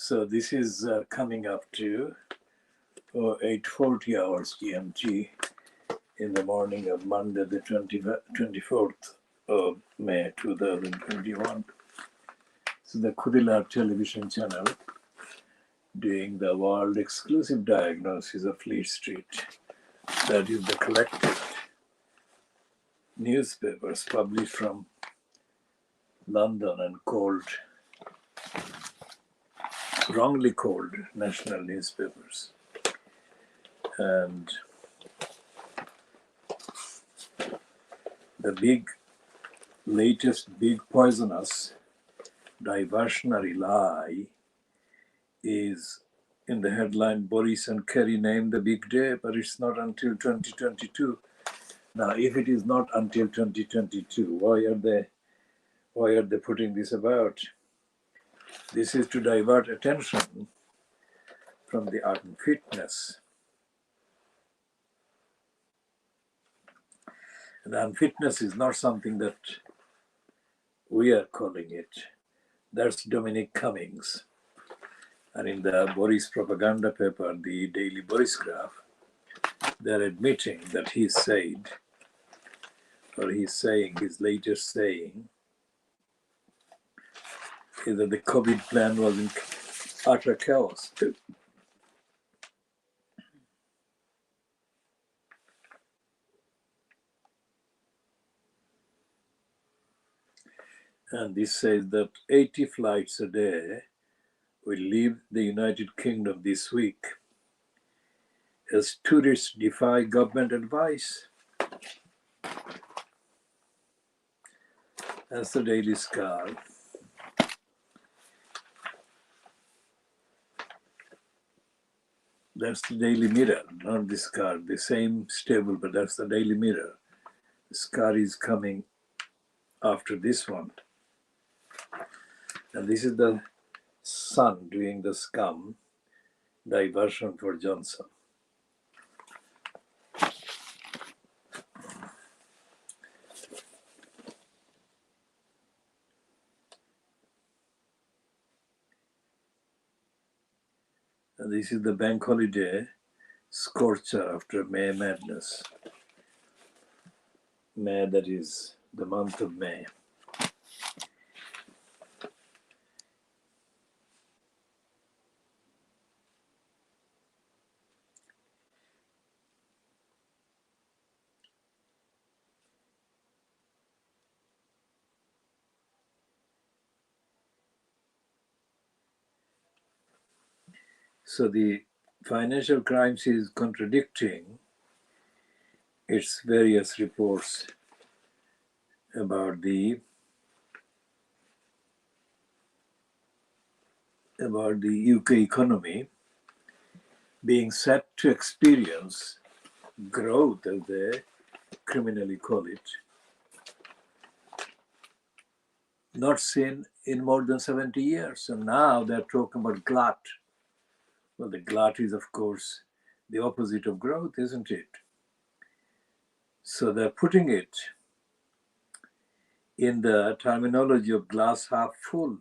So this is coming up to 8:40 hours GMT in the morning of Monday, the 24th of May 2021. So the Kudilar television channel doing the world exclusive diagnosis of Fleet Street. That is the collected newspapers published from London and called, wrongly called, national newspapers. And the latest big poisonous diversionary lie is in the headline, Boris and Kerry named the big day, but it's not until 2022. Now, if it is not until 2022, why are they putting this about? This is to divert attention from the unfitness. And the unfitness is not something that we are calling it. That's Dominic Cummings. And in the Boris propaganda paper, the Daily Borisgraph, they're admitting that he's saying, his latest saying, is that the COVID plan was in utter chaos. And this says that 80 flights a day will leave the United Kingdom this week as tourists defy government advice. That's the Daily Star. That's the Daily Mirror, not the Star, the same stable, but that's the Daily Mirror. The Star is coming after this one. And this is the Sun doing the scum diversion for Johnson. And this is the bank holiday scorcher after May madness. May, that is the month of May. So the Financial Crimes is contradicting its various reports about the UK economy being set to experience growth, as they criminally call it, not seen in more than 70 years. And now they're talking about glut. Well, the glut is, of course, the opposite of growth, isn't it? So they're putting it in the terminology of glass half full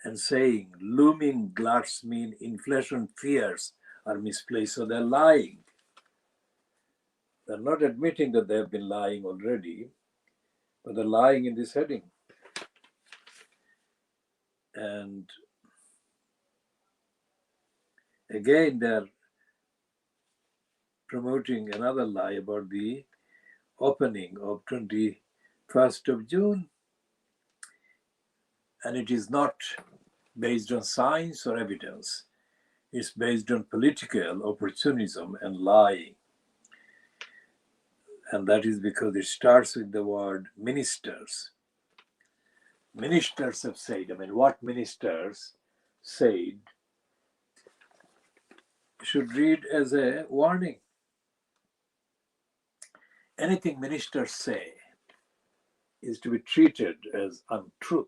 and saying looming gluts mean inflation fears are misplaced. So they're lying. They're not admitting that they have been lying already, but they're lying in this heading. And again, they're promoting another lie about the opening of 21st of June. And it is not based on science or evidence. It's based on political opportunism and lying. And that is because it starts with the word ministers. Ministers have said, what ministers said should read as a warning. Anything ministers say is to be treated as untruth.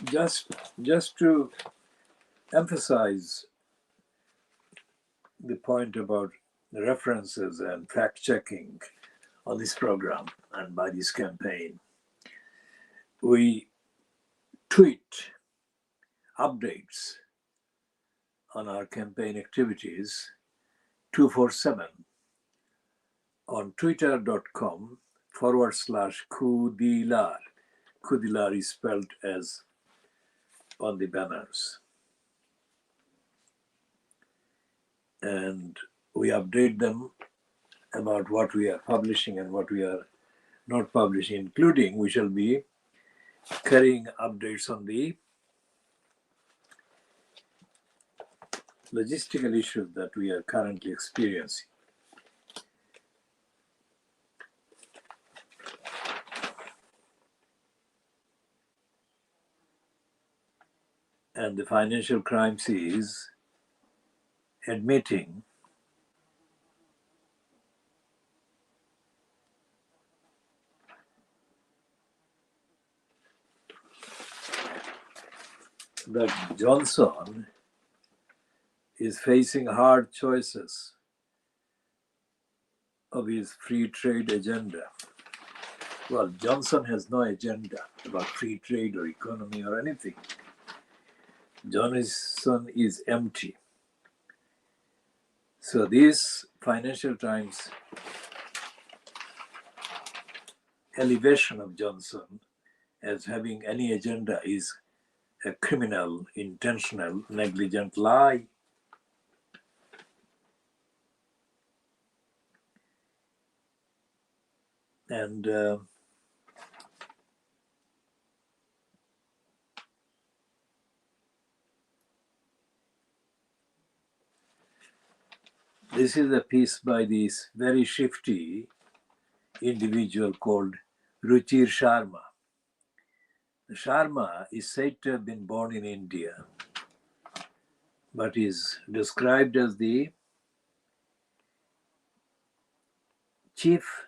just to emphasize the point about the references and fact checking on this program and by this campaign, we tweet updates on our campaign activities 247 on twitter.com/Khudilar. Khudilar is spelled as on the banners. And we update them about what we are publishing and what we are not publishing, including we shall be carrying updates on the logistical issues that we are currently experiencing. And the Financial Crimes is admitting that Johnson is facing hard choices of his free trade agenda. Well, Johnson has no agenda about free trade or economy or anything. Johnson is empty. So this Financial Times elevation of Johnson as having any agenda is a criminal, intentional, negligent lie. And this is a piece by this very shifty individual called Ruchir Sharma. Sharma is said to have been born in India, but is described as the chief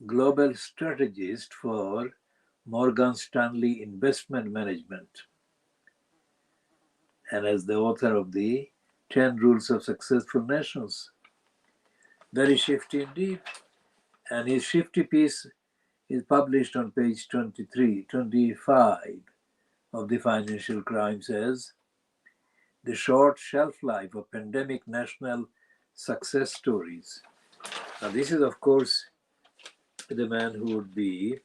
global strategist for Morgan Stanley Investment Management and as the author of the 10 Rules of Successful Nations. Very shifty indeed. And his shifty piece is published on page 25 of the Financial Crimes as The Short Shelf Life of Pandemic National Success Stories. Now this is, of course, the man who would be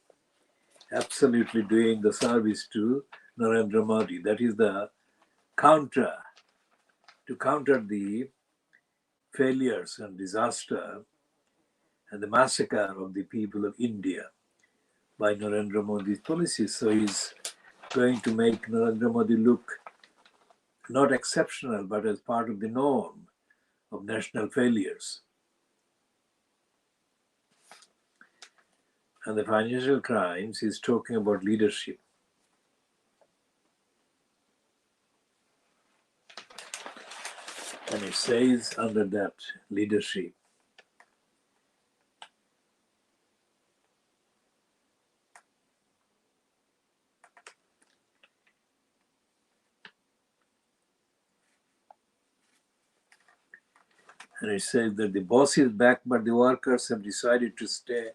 absolutely doing the service to Narendra Modi. That is the counter, to counter the failures and disaster and the massacre of the people of India by Narendra Modi's policies. So he's going to make Narendra Modi look not exceptional, but as part of the norm of national failures. And the Financial Crimes is talking about leadership. And it says under that leadership, and it says that the boss is back, but the workers have decided to stay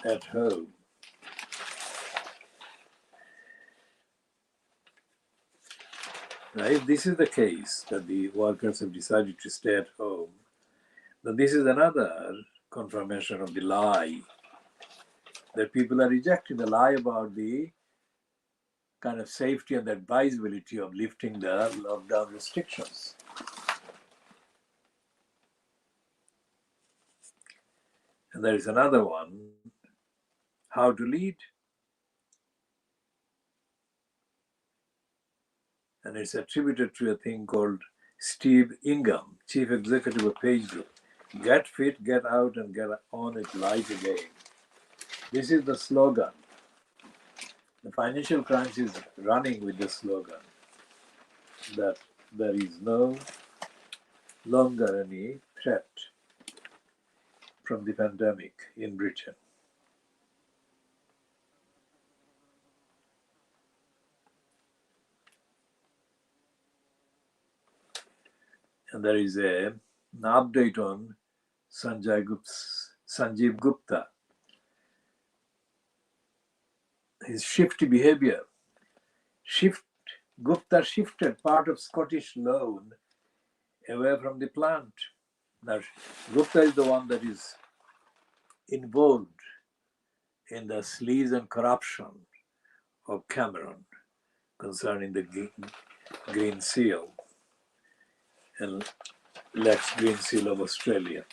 at home. Now, if this is the case, that the workers have decided to stay at home, then this is another confirmation of the lie that people are rejecting, the lie about the kind of safety and advisability of lifting the lockdown restrictions. And there is another one, how to lead. And it's attributed to a thing called Steve Ingham, chief executive of Page Group. Get fit, get out, and get on with life again. This is the slogan. The Financial Crimes is running with the slogan that there is no longer any threat from the pandemic in Britain. And there is an update on Sanjeev Gupta, his shifty behavior. Gupta shifted part of Scottish loan away from the plant. Now, Gupta is the one that is involved in the sleaze and corruption of Cameron concerning the Green Seal and Lex Green Seal of Australia.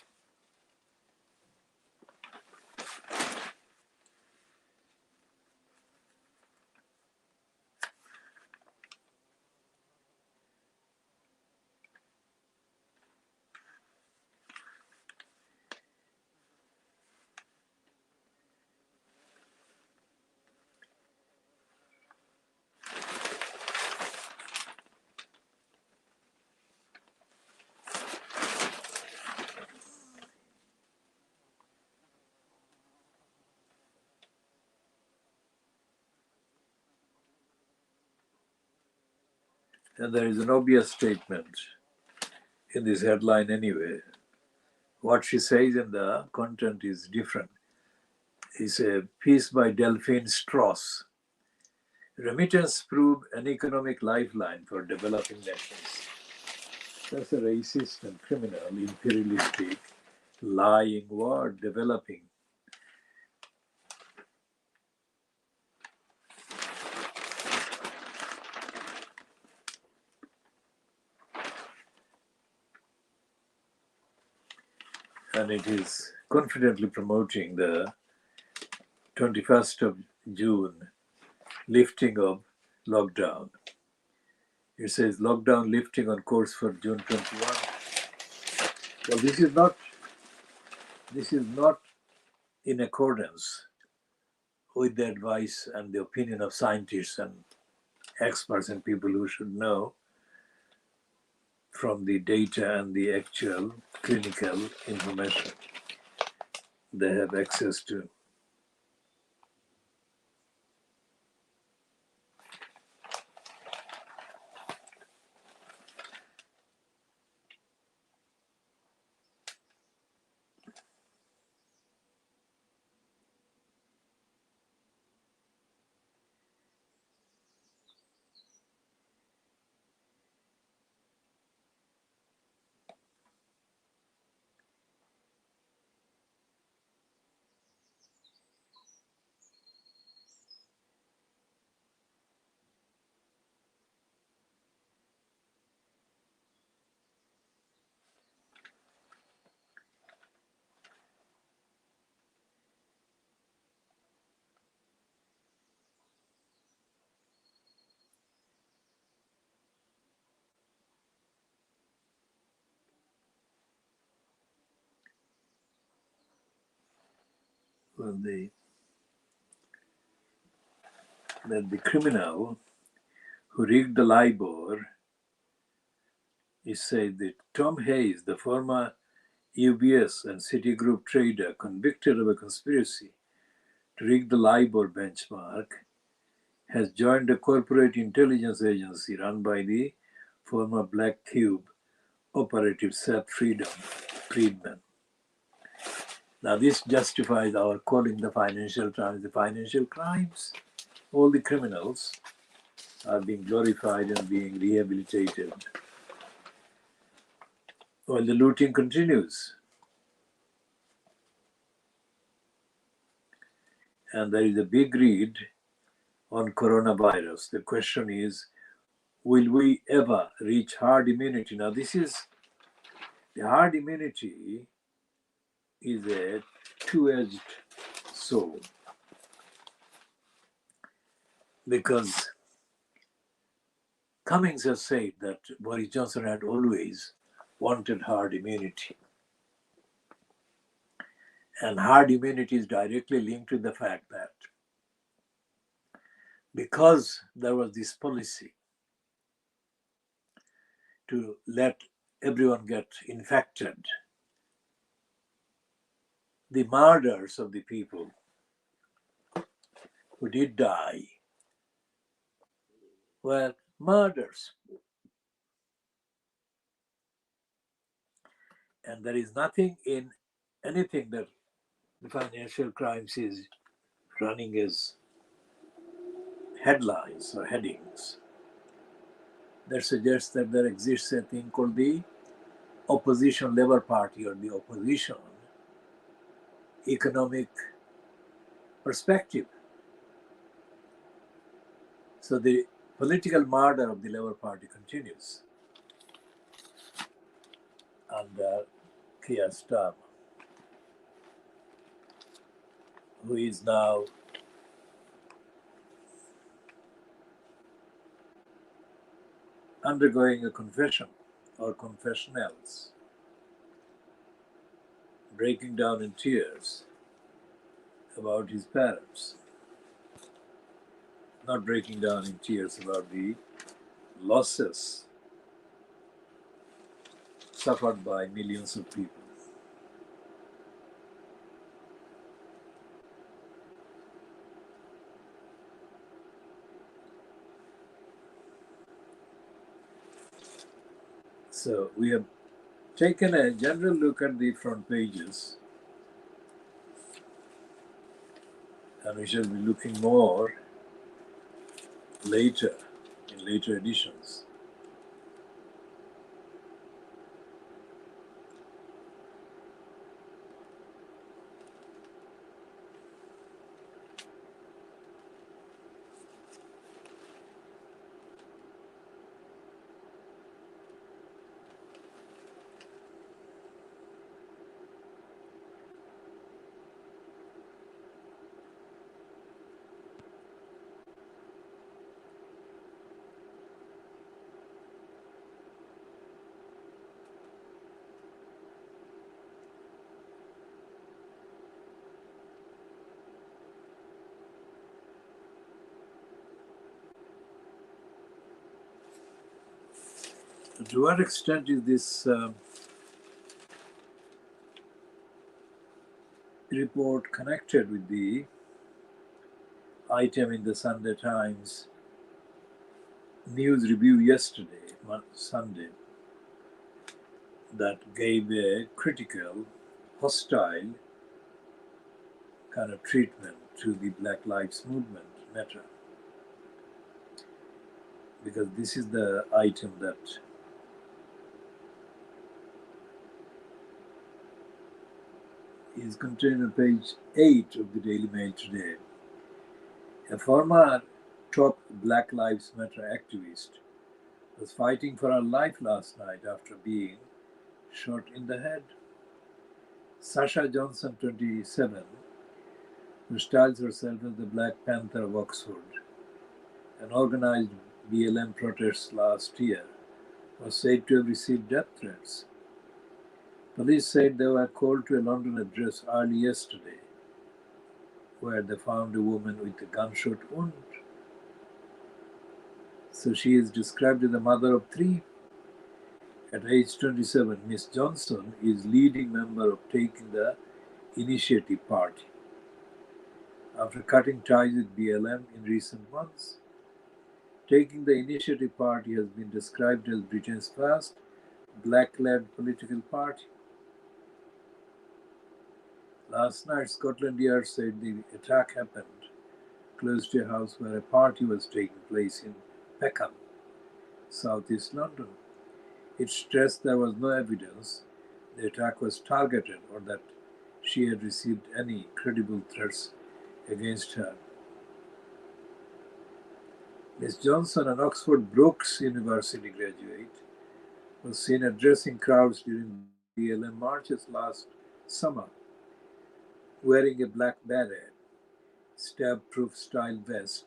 And there is an obvious statement in this headline anyway. What she says in the content is different. It's a piece by Delphine Strauss. Remittance prove an economic lifeline for developing nations. That's a racist and criminal, imperialistic, lying word, developing. And it is confidently promoting the 21st of June lifting of lockdown. It says lockdown lifting on course for June 21. Well, this is not in accordance with the advice and the opinion of scientists and experts and people who should know from the data and the actual clinical information they have access to. Well, that the criminal who rigged the LIBOR is said that Tom Hayes, the former UBS and Citigroup trader convicted of a conspiracy to rig the LIBOR benchmark, has joined a corporate intelligence agency run by the former Black Cube operative Seth Friedman. Now, this justifies our calling the financial crimes the financial crimes. All the criminals are being glorified and being rehabilitated while the looting continues. And there is a big read on coronavirus. The question is, will we ever reach herd immunity? Now, the herd immunity is a two-edged sword because Cummings has said that Boris Johnson had always wanted herd immunity. And herd immunity is directly linked to the fact that because there was this policy to let everyone get infected, the murders of the people who did die were murders. And there is nothing in anything that the financial crimes is running as headlines or headings that suggests that there exists a thing called the opposition Labour Party or the opposition economic perspective. So the political murder of the Labour Party continues under Keir Starmer, who is now undergoing a confession or confessionals, breaking down in tears about his parents, not breaking down in tears about the losses suffered by millions of people. So we have taken a general look at the front pages, and we shall be looking more later in later editions. To what extent is this report connected with the item in the Sunday Times news review yesterday, Sunday, that gave a critical, hostile kind of treatment to the Black Lives Movement matter? Because this is the item that is contained on page 8 of the Daily Mail today. A former top Black Lives Matter activist was fighting for her life last night after being shot in the head. Sasha Johnson, 27, who styles herself as the Black Panther of Oxford and organized BLM protests last year, was said to have received death threats. Police said they were called to a London address early yesterday, where they found a woman with a gunshot wound. So she is described as the mother of 3. At age 27, Miss Johnson is leading member of Taking the Initiative Party. After cutting ties with BLM in recent months, Taking the Initiative Party has been described as Britain's first black-led political party. Last night, Scotland Yard said the attack happened close to a house where a party was taking place in Peckham, southeast London. It stressed there was no evidence the attack was targeted or that she had received any credible threats against her. Ms. Johnson, an Oxford Brookes University graduate, was seen addressing crowds during BLM marches last summer, wearing a black beret, stab-proof style vest,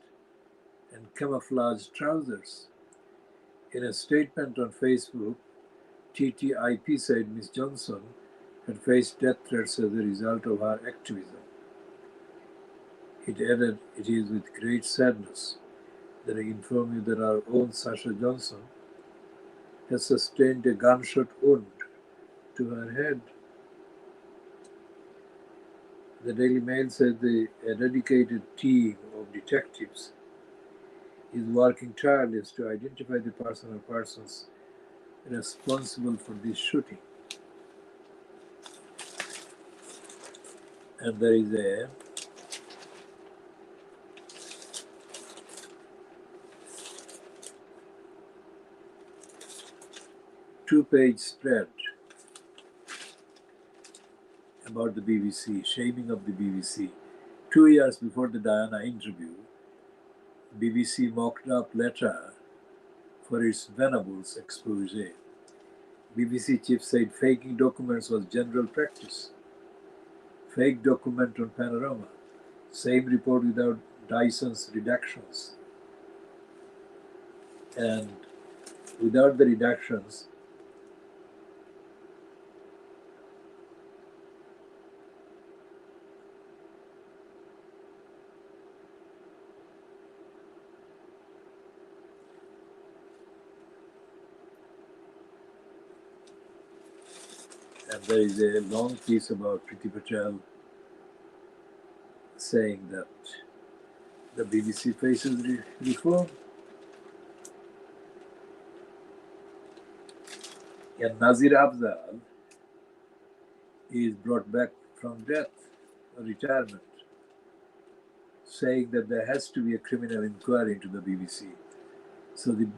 and camouflage trousers. In a statement on Facebook, TTIP said Ms. Johnson had faced death threats as a result of her activism. It added, "It is with great sadness that I inform you that our own Sasha Johnson has sustained a gunshot wound to her head." The Daily Mail said a dedicated team of detectives is working tirelessly to identify the person or persons responsible for this shooting. And there is a two-page spread about the BBC, shaming of the BBC. 2 years before the Diana interview, BBC mocked up letter for its Venables expose. BBC chief said faking documents was general practice. Fake document on Panorama. Same report without Dyson's redactions. And without the redactions, and there is a long piece about Priti Patel saying that the BBC faces reform. And Nazir Afzal is brought back from death or retirement, saying that there has to be a criminal inquiry into the BBC. So the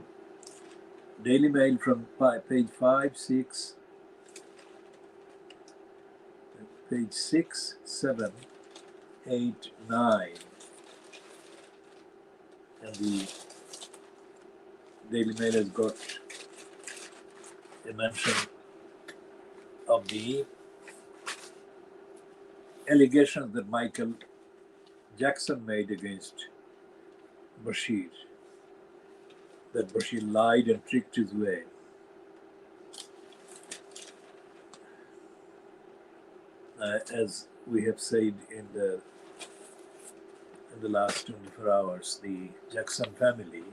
Daily Mail from page 5, 6, page 6, 7, 8, 9, and the Daily Mail has got a mention of the allegations that Michael Jackson made against Bashir, that Bashir lied and tricked his way. As we have said in the last 24 hours, the Jackson family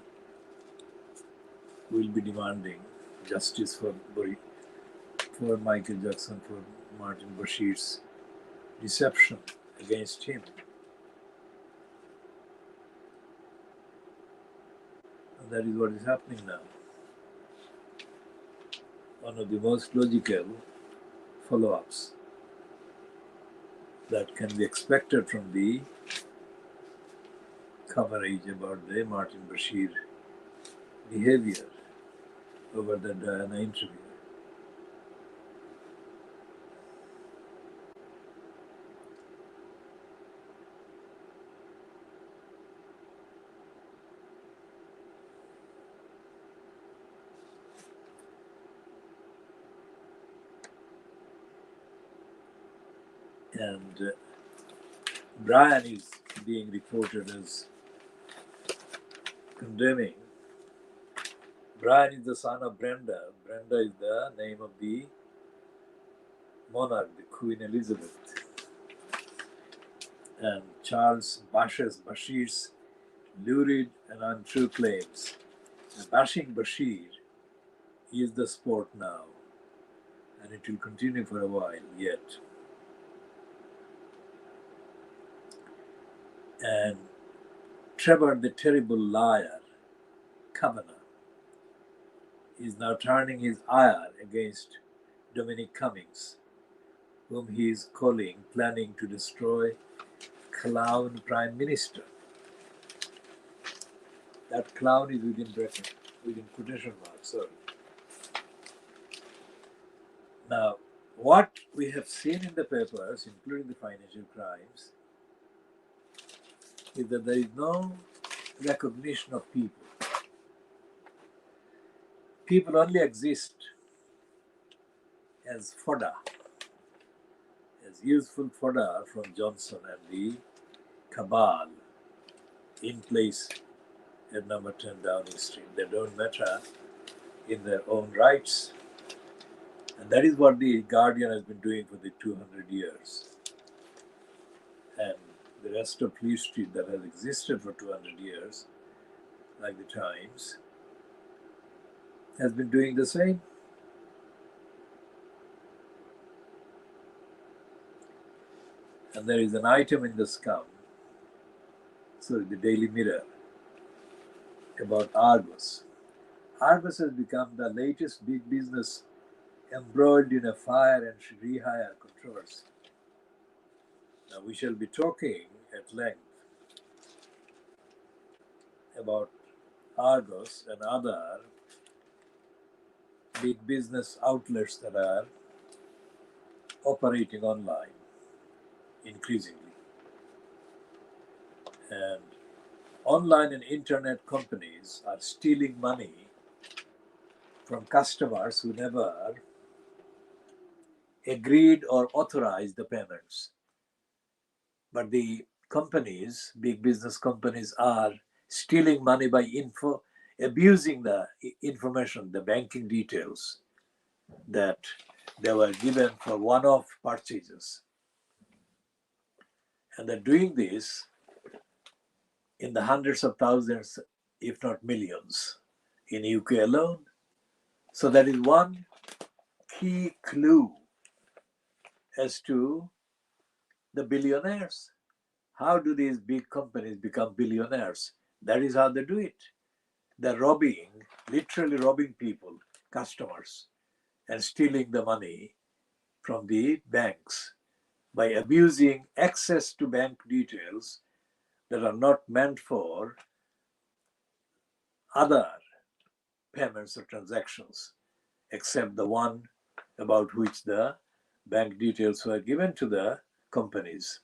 will be demanding justice for Michael Jackson, for Martin Bashir's deception against him. And that is what is happening now. One of the most logical follow-ups that can be expected from the coverage about the Martin Bashir behavior over the Diana interview. And Brian is being reported as condemning. Brian is the son of Brenda. Brenda is the name of the monarch, the Queen Elizabeth. And Charles bashes Bashir's lurid and untrue claims. And bashing Bashir is the sport now, and it will continue for a while yet. And Trevor, the terrible liar, Kavanagh, is now turning his ire against Dominic Cummings, whom he is planning to destroy clown prime minister. That clown is within quotation marks, sorry. Now, what we have seen in the papers, including the Financial Crimes, is that there is no recognition of people. People only exist as fodder, as useful fodder from Johnson and the cabal in place at number 10 Downing Street. They don't matter in their own rights. And that is what the Guardian has been doing for the 200 years. And the rest of history that has existed for 200 years, like the Times, has been doing the same. And there is an item in the the Daily Mirror, about Argos. Argos has become the latest big business embroiled in a fire and rehire controversy. Now, we shall be talking at length about Argos and other big business outlets that are operating online increasingly. And online and internet companies are stealing money from customers who never agreed or authorized the payments. But the companies, big business companies, are stealing money by abusing the information, the banking details that they were given for one-off purchases. And they're doing this in the hundreds of thousands, if not millions, in UK alone. So that is one key clue as to the billionaires. How do these big companies become billionaires? That is how they do it. They're robbing, literally robbing people, customers, and stealing the money from the banks by abusing access to bank details that are not meant for other payments or transactions, except the one about which the bank details were given to the companies.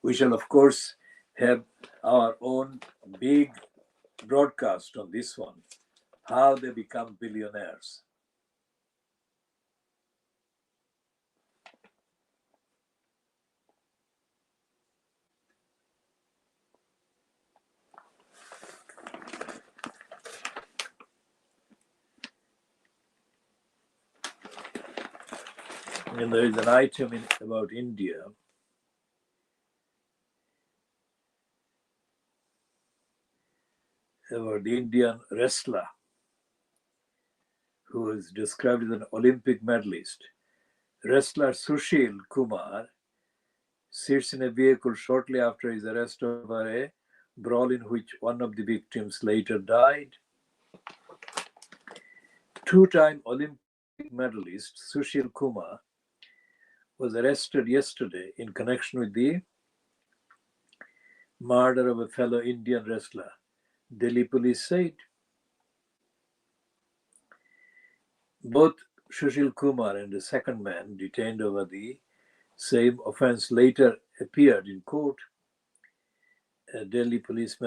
We shall, of course, have our own big broadcast on this one, how they become billionaires. And there is an item about India. About the Indian wrestler who is described as an Olympic medalist. Wrestler Sushil Kumar sits in a vehicle shortly after his arrest over a brawl in which one of the victims later died. Two-time Olympic medalist Sushil Kumar was arrested yesterday in connection with the murder of a fellow Indian wrestler, Delhi police said. Both Sushil Kumar and the second man detained over the same offense later appeared in court, a Delhi police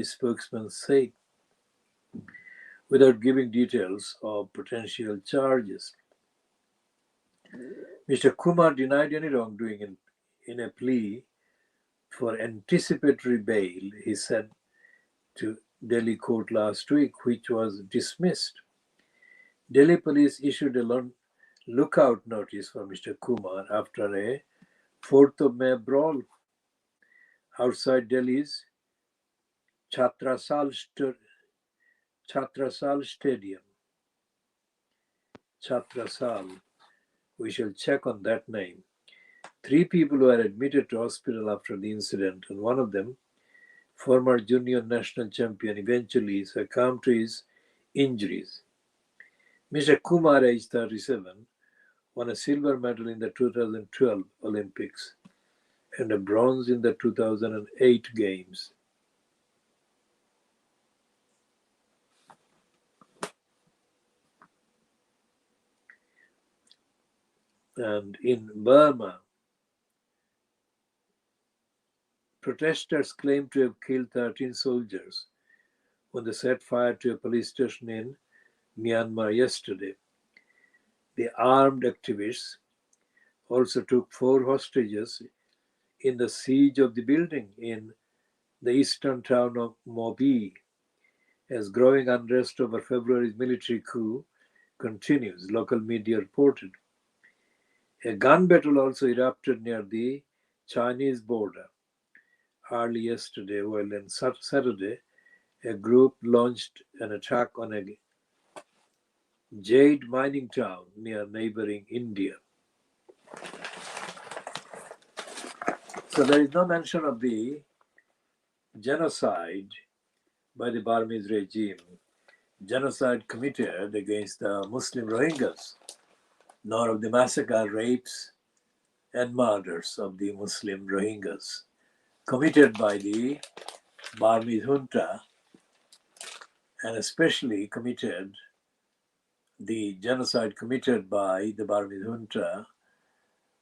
spokesman said, without giving details of potential charges. Mr. Kumar denied any wrongdoing in a plea for anticipatory bail, he said to Delhi court last week, which was dismissed. Delhi police issued a lookout notice for Mr. Kumar after a 4th of May brawl outside Delhi's Chhatrasal Stadium. Chhatrasal, we shall check on that name. 3 people were admitted to hospital after the incident, and one of them, former junior national champion, eventually succumbed to his injuries. Mr. Kumar, aged 37, won a silver medal in the 2012 Olympics and a bronze in the 2008 Games. And in Burma, protesters claim to have killed 13 soldiers when they set fire to a police station in Myanmar yesterday. The armed activists also took 4 hostages in the siege of the building in the eastern town of Mobi, as growing unrest over February's military coup continues, local media reported. A gun battle also erupted near the Chinese border early yesterday, while on Saturday, a group launched an attack on a jade mining town near neighboring India. So there is no mention of the genocide by the Burmese regime, genocide committed against the Muslim Rohingyas, nor of the massacre, rapes, and murders of the Muslim Rohingyas committed by the Burmese junta, and especially committed the genocide committed by the Burmese junta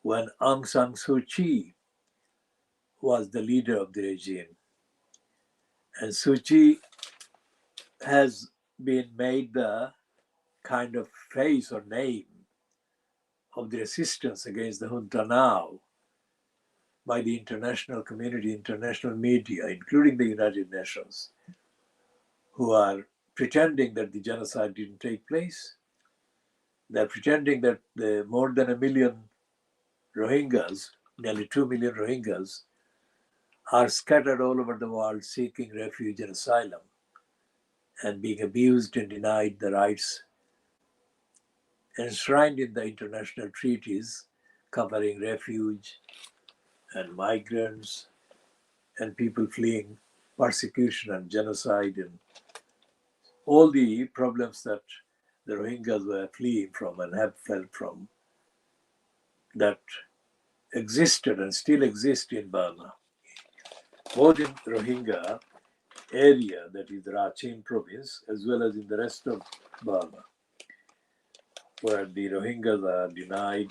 when Aung San Suu Kyi was the leader of the regime. And Suu Kyi has been made the kind of face or name of the resistance against the junta now by the international community, international media, including the United Nations, who are pretending that the genocide didn't take place. They're pretending that the more than 1 million Rohingyas, nearly 2 million Rohingyas, are scattered all over the world seeking refuge and asylum and being abused and denied the rights enshrined in the international treaties covering refuge and migrants and people fleeing persecution and genocide and all the problems that the Rohingyas were fleeing from and have fled from that existed and still exist in Burma, both in Rohingya area, that is the Rakhine province, as well as in the rest of Burma, where the Rohingyas are denied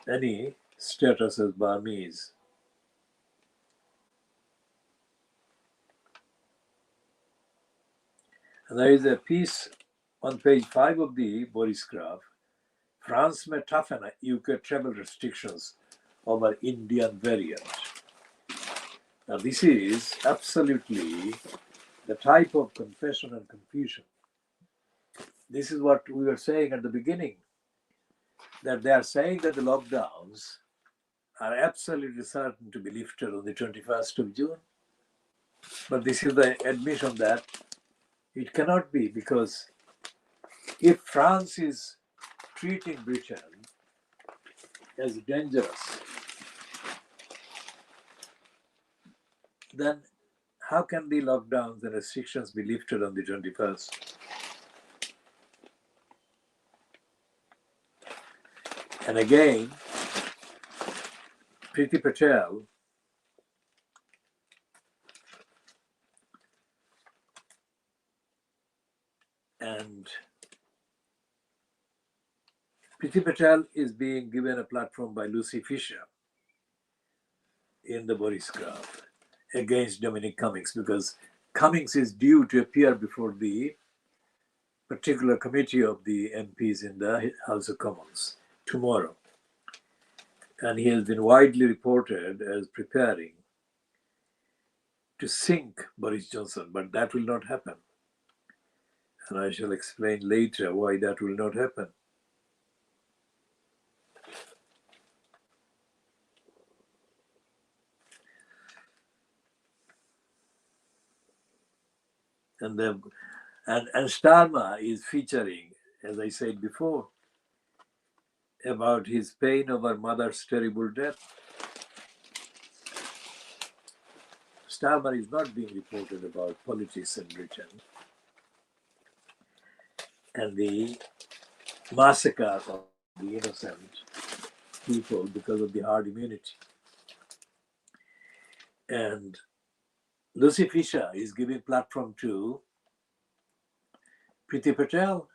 any status as Burmese. And there is a piece on page 5 of the Boris Graph. France may toughen UK travel restrictions over Indian variant. Now, this is absolutely the type of confession and confusion. This is what we were saying at the beginning, that they are saying that the lockdowns are absolutely certain to be lifted on the 21st of June. But this is the admission that it cannot be, because if France is treating Britain as dangerous, then how can the lockdowns and restrictions be lifted on the 21st? And again, Priti Patel and Priti Patel is being given a platform by Lucy Fisher in the Boris Graph against Dominic Cummings, because Cummings is due to appear before the particular committee of the MPs in the House of Commons tomorrow. And he has been widely reported as preparing to sink Boris Johnson, but that will not happen. And I shall explain later why that will not happen. And Starmer is featuring, as I said before, about his pain over mother's terrible death. Starmer is not being reported about politics in Britain and the massacre of the innocent people because of the herd immunity. And Lucy Fisher is giving platform to Priti Patel,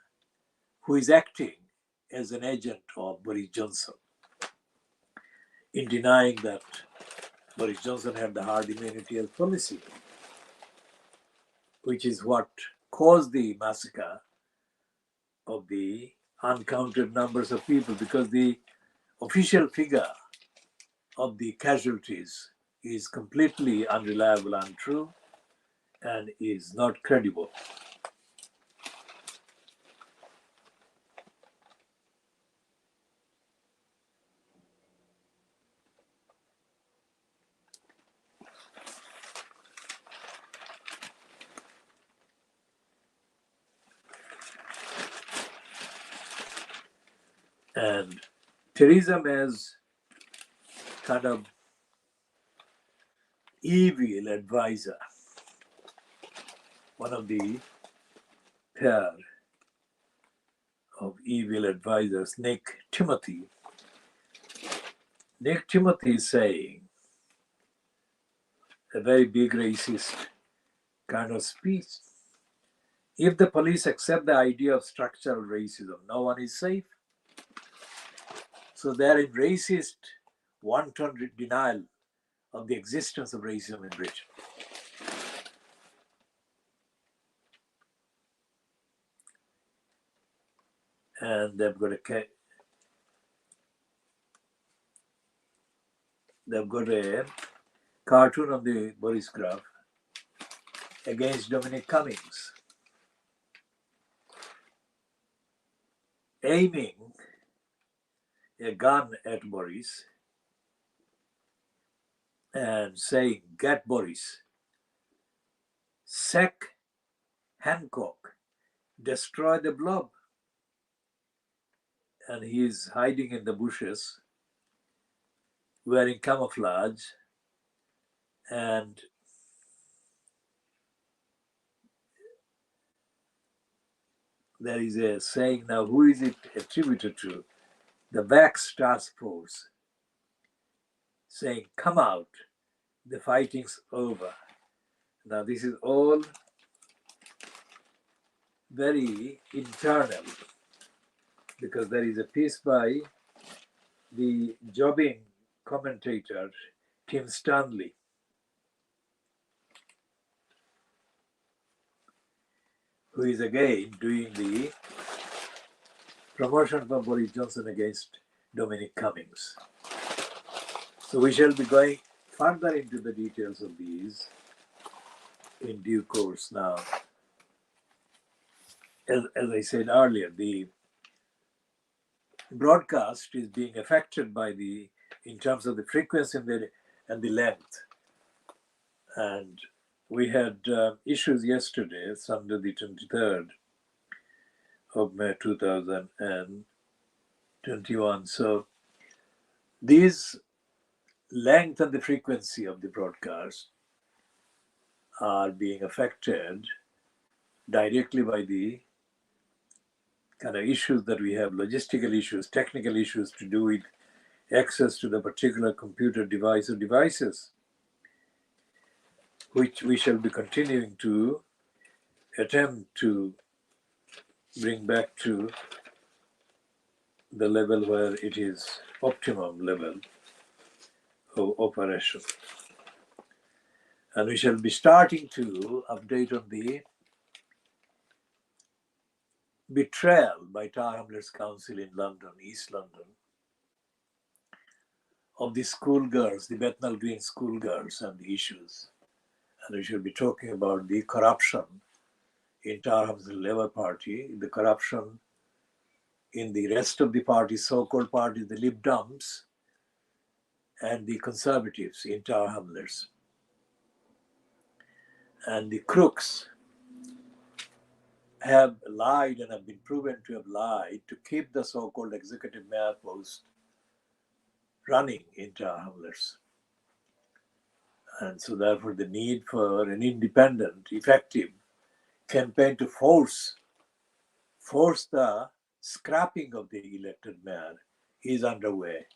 who is acting as an agent of Boris Johnson in denying that Boris Johnson had the herd immunity as policy, which is what caused the massacre of the uncounted numbers of people, because the official figure of the casualties is completely unreliable, untrue, and is not credible. And Theresa May's kind of evil advisor, one of the pair of evil advisors, Nick Timothy, Nick Timothy is saying a very big racist kind of speech. If the police accept the idea of structural racism, no one is safe. So they are in racist, wanton denial of the existence of racism in Britain. And they've got a cartoon on the Boris graph against Dominic Cummings, aiming a gun at Boris and saying, "Get Boris, sack Hancock, destroy the blob." And he's hiding in the bushes, wearing camouflage, and there is a saying now, who is it attributed to? The Vax Task Force, saying, "Come out, the fighting's over." Now this is all very internal, because there is a piece by the jobbing commentator Tim Stanley, who is again doing the promotion for Boris Johnson against Dominic Cummings. So we shall be going further into the details of these in due course. Now, as I said earlier, the broadcast is being affected by in terms of the frequency and the length. And we had issues yesterday, Sunday the 23rd of May 2021. So these length and the frequency of the broadcast are being affected directly by the kind of issues that we have, logistical issues, technical issues to do with access to the particular computer device or devices, which we shall be continuing to attempt to bring back to the level where it is optimum level of operation. And we shall be starting to update on the betrayal by Tower Hamlets Council in London, East London, of the schoolgirls, the Bethnal Green schoolgirls and the issues. And we shall be talking about the corruption in Tower Hamlets Labour Party, the corruption in the rest of the parties, so-called parties, the Lib Dems and the Conservatives in Tower Hamlets. And the crooks have lied and have been proven to have lied to keep the so-called executive mayor post running in Tower Hamlets. And so therefore the need for an independent, effective campaign to force the scrapping of the elected mayor is underway.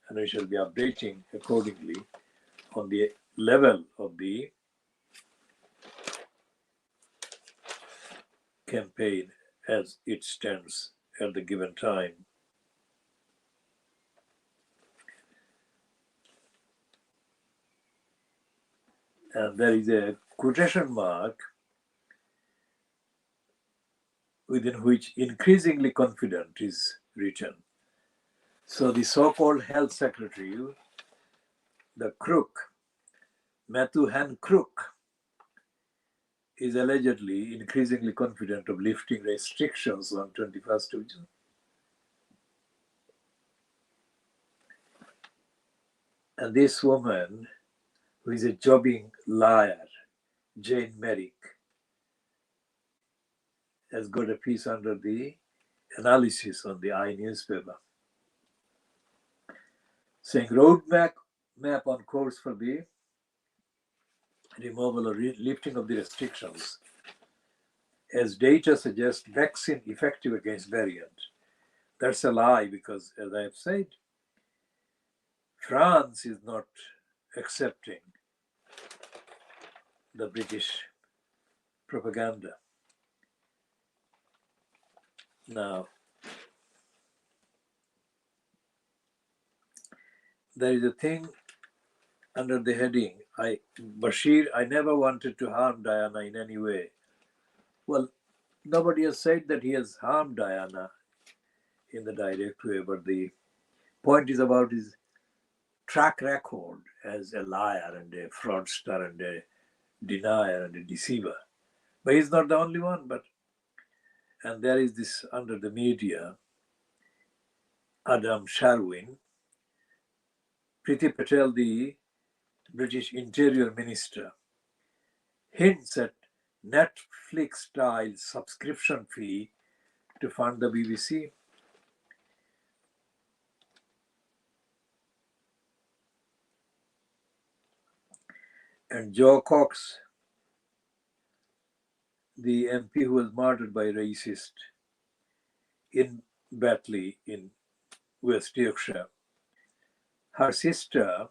And we shall be updating accordingly on the level of the campaign as it stands at the given time. And there is a quotation mark within which increasingly confident is written. So the so-called health secretary, the crook, Matthew Hancock, is allegedly increasingly confident of lifting restrictions on 21st of June. And this woman, who is a jobbing liar, Jane Merrick, has got a piece under the analysis on the iNewspaper, saying roadmap on course for the removal or lifting of the restrictions, as data suggests vaccine effective against variant. That's a lie, because as I have said, France is not accepting the British propaganda. Now, there is a thing under the heading, Bashir, I never wanted to harm Diana in any way. Well, nobody has said that he has harmed Diana in the direct way, but the point is about his track record as a liar and a fraudster and a denier and a deceiver. But he's not the only one. And there is this under the media, Adam Sharwin, Priti Patel, the British Interior Minister, hints at Netflix-style subscription fee to fund the BBC. And Joe Cox, the MP who was murdered by a racist in Batley in West Yorkshire, her sister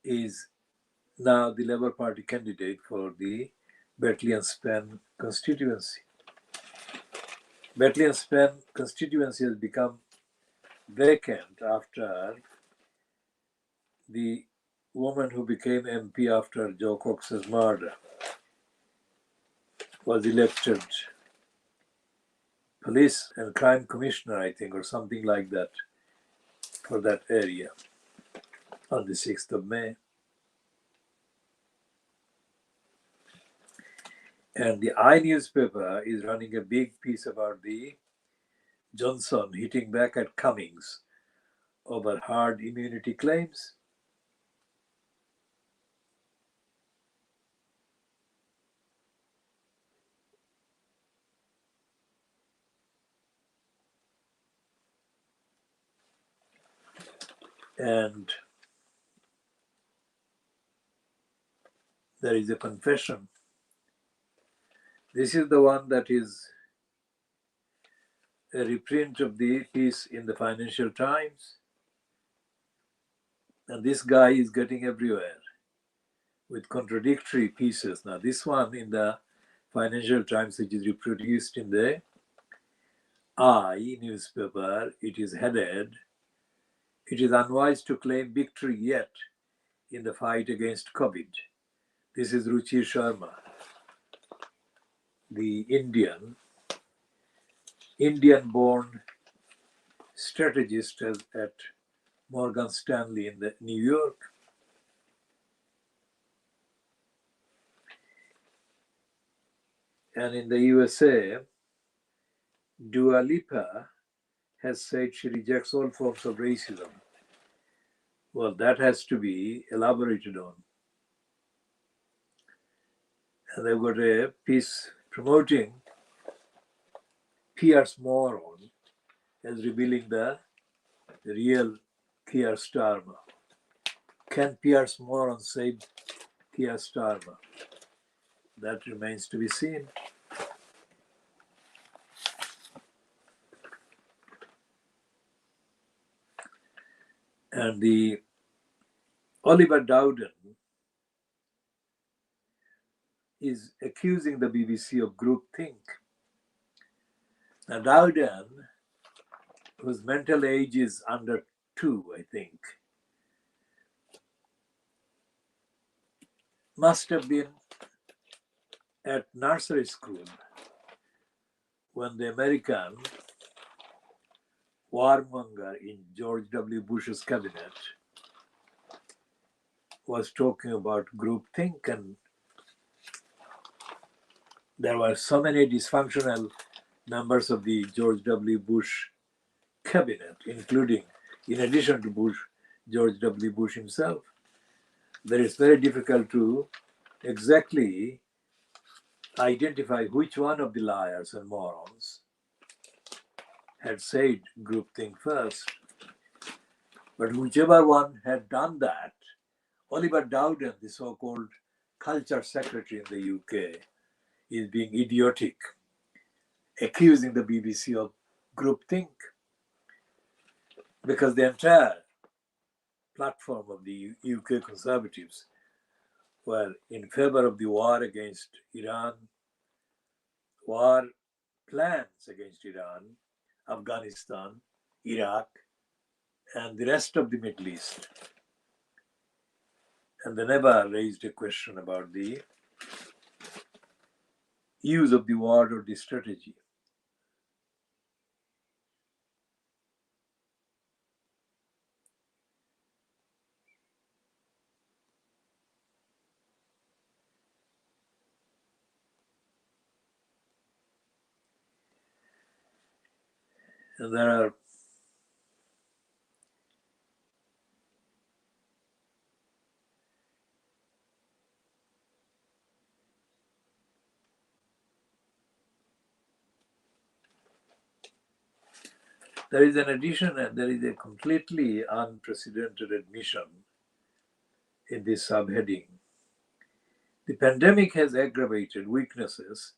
is now the Labour Party candidate for the Batley and Spen constituency. Batley and Spen constituency has become vacant after the woman who became MP after Joe Cox's murder was elected police and crime commissioner, I think, or something like that, for that area on the 6th of May. And the I newspaper is running a big piece about the Johnson hitting back at Cummings over hard immunity claims. And there is a confession. This is the one that is a reprint of the piece in the Financial Times. And this guy is getting everywhere with contradictory pieces. Now, this one in the Financial Times, which is reproduced in the I newspaper, it is headed, "It is unwise to claim victory yet in the fight against COVID." This is Ruchir Sharma, the Indian-born strategist at Morgan Stanley in New York. And in the USA, Dua Lipa has said she rejects all forms of racism. Well, that has to be elaborated on. And they've got a piece promoting Pierce Moron as revealing the real Keir Starmer. Can Pierce Moron save Keir Starmer? That remains to be seen. And the Oliver Dowden is accusing the BBC of groupthink. Now, Dowden, whose mental age is under 2, I think, must have been at nursery school when the American warmonger in George W. Bush's cabinet was talking about groupthink, and there were so many dysfunctional members of the George W. Bush cabinet, including, in addition to Bush, George W. Bush himself, that it's very difficult to exactly identify which one of the liars and morons had said groupthink first. But whichever one had done that, Oliver Dowden, the so-called culture secretary in the UK, is being idiotic, accusing the BBC of groupthink. because the entire platform of the UK Conservatives were in favor of the war against Iran, war plans against Iran, Afghanistan, Iraq, and the rest of the Middle East. And they never raised a question about the use of the war or the strategy. And there is an addition, and there is a completely unprecedented admission in this subheading. The pandemic has aggravated weaknesses.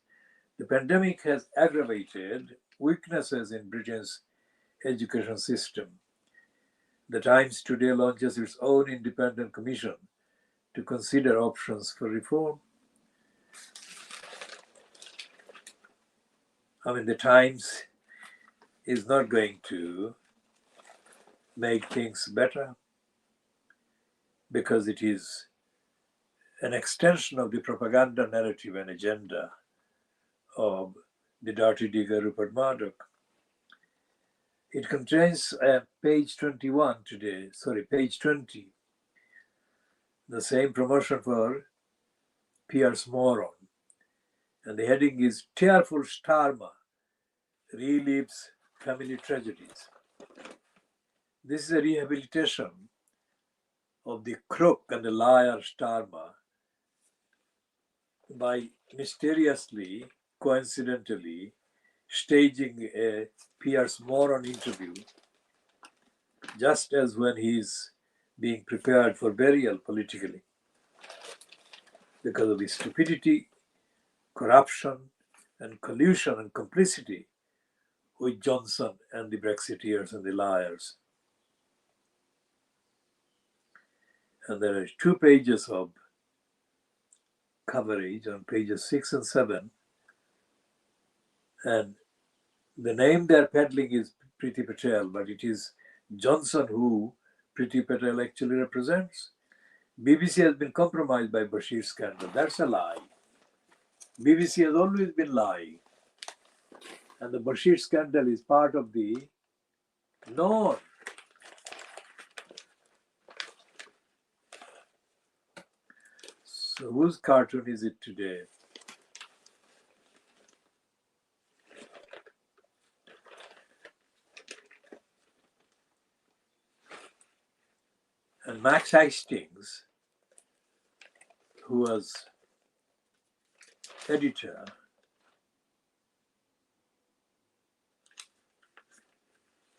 The pandemic has aggravated weaknesses in Britain's education system. The Times today launches its own independent commission to consider options for reform. I mean, the Times is not going to make things better because it is an extension of the propaganda narrative and agenda of the dirty digger Rupert Murdoch. It contains page 21 today, page 20, the same promotion for Piers Morgan. And the heading is Tearful Starmer Relives Family Tragedies. This is a rehabilitation of the crook and the liar Starmer by mysteriously, coincidentally, staging a Piers Morgan interview just as when he is being prepared for burial politically because of his stupidity, corruption, and collusion and complicity with Johnson and the Brexiteers and the liars. And there are 2 pages of coverage on pages 6 and 7. And the name they're peddling is Priti Patel, but it is Johnson who Priti Patel actually represents. BBC has been compromised by Bashir scandal. That's a lie. BBC has always been lying. And the Bashir scandal is part of the norm. So whose cartoon is it today? And Max Hastings, who was editor,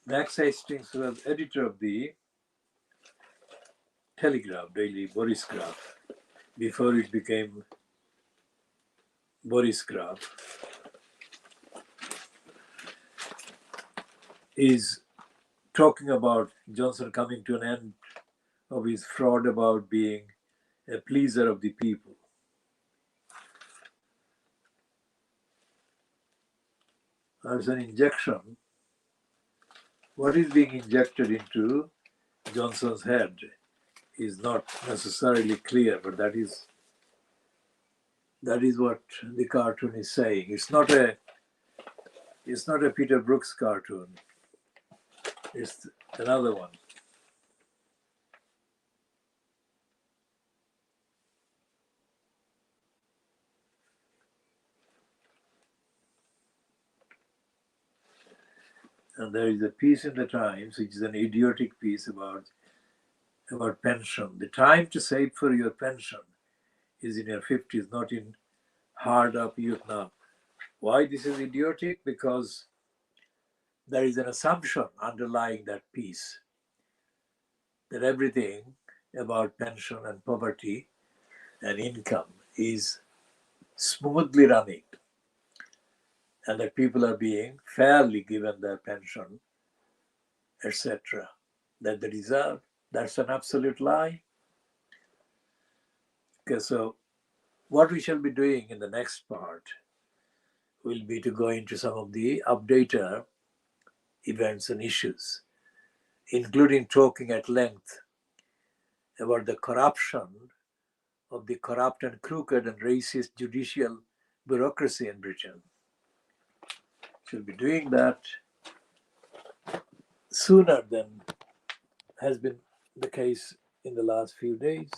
Max Hastings was editor of the Telegraph, Daily Boris Graph, before it became Boris Graph, is talking about Johnson coming to an end of his fraud about being a pleaser of the people. As an injection, what is being injected into Johnson's head is not necessarily clear, but that is what the cartoon is saying. It's not a Peter Brooks cartoon. It's another one. And there is a piece in the Times, which is an idiotic piece about pension. The time to save for your pension is in your 50s, not in hard up youth now. Why this is idiotic? Because there is an assumption underlying that piece that everything about pension and poverty and income is smoothly running and that people are being fairly given their pension etc., that they deserve. That's an absolute lie. Okay, so what we shall be doing in the next part will be to go into some of the updater events and issues, including talking at length about the corruption of the corrupt and crooked and racist judicial bureaucracy in Britain. She'll be doing that sooner than has been the case in the last few days.